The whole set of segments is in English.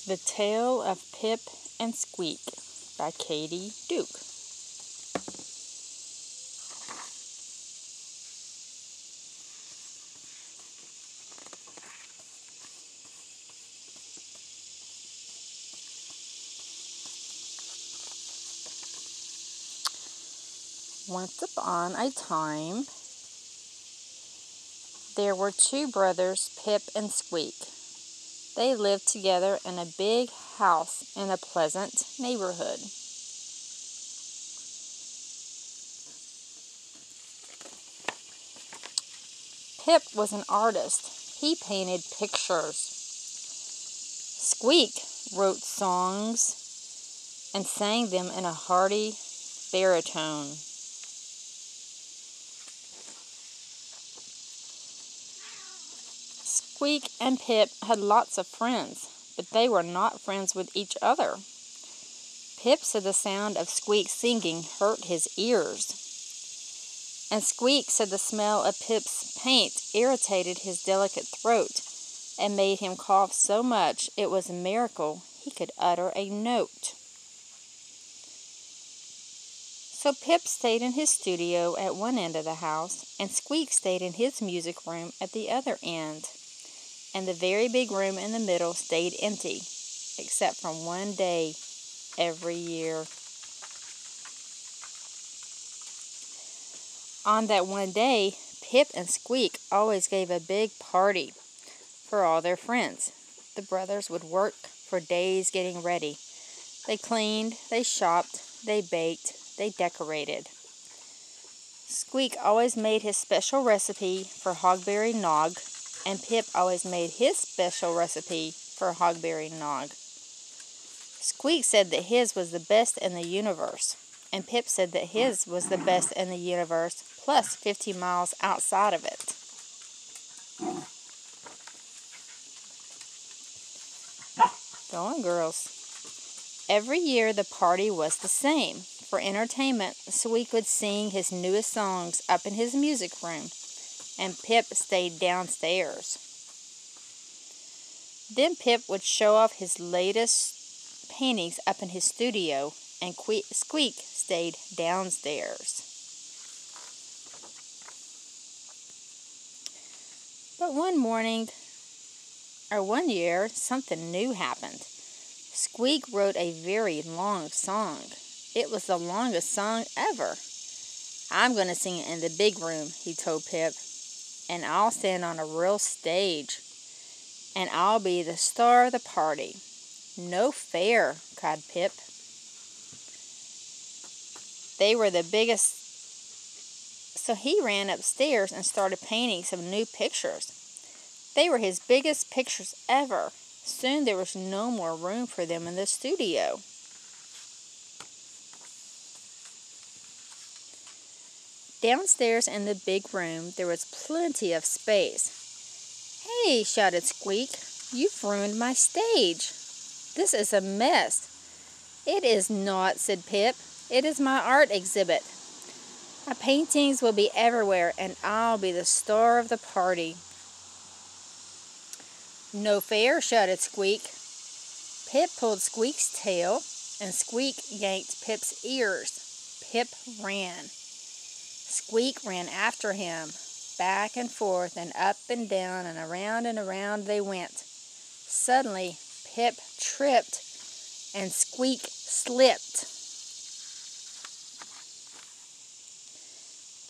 The Tale of Pip and Squeak by Katie Duke. Once upon a time, there were two brothers, Pip and Squeak. They lived together in a big house in a pleasant neighborhood. Pip was an artist. He painted pictures. Squeak wrote songs and sang them in a hearty baritone. Squeak and Pip had lots of friends, but they were not friends with each other. Pip said the sound of Squeak singing hurt his ears, and Squeak said the smell of Pip's paint irritated his delicate throat and made him cough so much it was a miracle he could utter a note. So Pip stayed in his studio at one end of the house, and Squeak stayed in his music room at the other end. And the very big room in the middle stayed empty, except for one day every year. On that one day, Pip and Squeak always gave a big party for all their friends. The brothers would work for days getting ready. They cleaned, they shopped, they baked, they decorated. Squeak always made his special recipe for hogberry nog, and Pip always made his special recipe for hogberry nog. Squeak said that his was the best in the universe, and Pip said that his was the best in the universe, plus 50 miles outside of it. Go on, girls. Every year the party was the same. For entertainment, Squeak would sing his newest songs up in his music room, and Pip stayed downstairs. Then Pip would show off his latest paintings up in his studio, and Squeak stayed downstairs. But one year, something new happened. Squeak wrote a very long song. It was the longest song ever. "I'm going to sing it in the big room," he told Pip. "And I'll stand on a real stage. And I'll be the star of the party." "No fair," cried Pip. They were the biggest. So he ran upstairs and started painting some new pictures. They were his biggest pictures ever. Soon there was no more room for them in the studio. Downstairs in the big room, there was plenty of space. "Hey," shouted Squeak, "you've ruined my stage. This is a mess." "It is not," said Pip. "It is my art exhibit. My paintings will be everywhere, and I'll be the star of the party." "No fair," shouted Squeak. Pip pulled Squeak's tail, and Squeak yanked Pip's ears. Pip ran. Squeak ran after him. Back and forth and up and down and around they went. Suddenly, Pip tripped and Squeak slipped.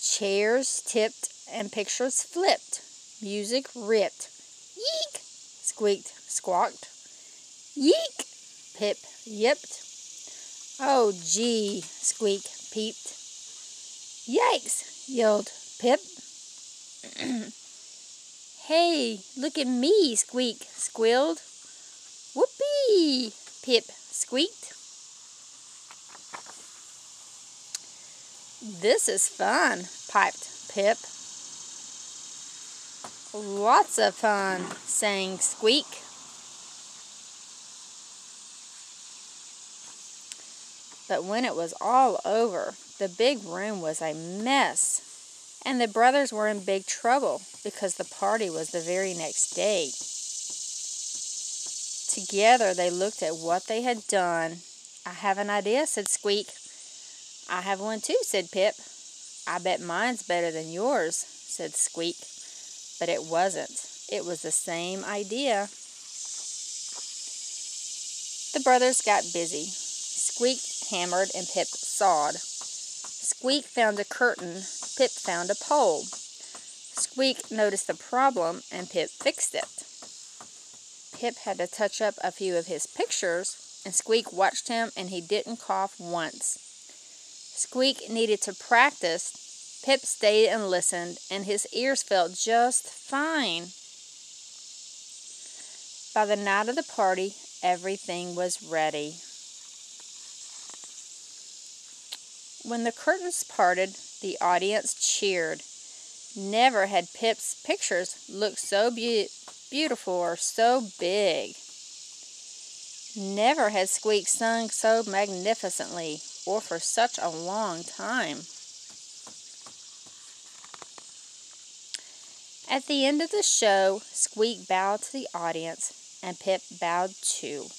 Chairs tipped and pictures flipped. Music ripped. "Yeek!" Squeak squawked. "Yeek!" Pip yipped. "Oh, gee!" Squeak peeped. "Yikes!" yelled Pip. "Hey, look at me!" Squeak squealed. "Whoopee!" Pip squeaked. "This is fun," piped Pip. "Lots of fun," sang Squeak. But when it was all over, the big room was a mess, and the brothers were in big trouble because the party was the very next day. Together they looked at what they had done. "I have an idea," said Squeak. "I have one too," said Pip. "I bet mine's better than yours," said Squeak. But it wasn't. It was the same idea. The brothers got busy. Squeak hammered and Pip sawed. Squeak found a curtain. Pip found a pole. Squeak noticed the problem and Pip fixed it. Pip had to touch up a few of his pictures, and Squeak watched him and he didn't cough once. Squeak needed to practice. Pip stayed and listened, and his ears felt just fine. By the night of the party, everything was ready. When the curtains parted, the audience cheered. Never had Pip's pictures looked so beautiful or so big. Never had Squeak sung so magnificently or for such a long time. At the end of the show, Squeak bowed to the audience and Pip bowed too.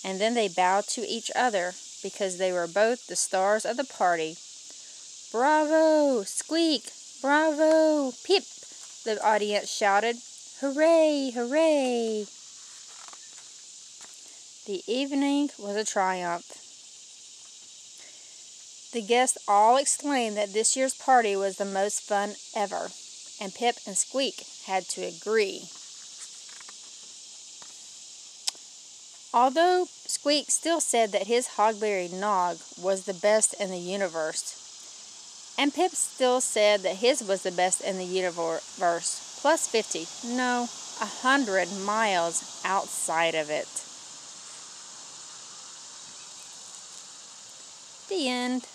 And then they bowed to each other because they were both the stars of the party. "Bravo, Squeak! Bravo, Pip!" the audience shouted. "Hooray, hooray!" The evening was a triumph. The guests all exclaimed that this year's party was the most fun ever, and Pip and Squeak had to agree. Although Squeak still said that his hogberry nog was the best in the universe, and Pip still said that his was the best in the universe, plus 50, no, 100 miles outside of it. The end.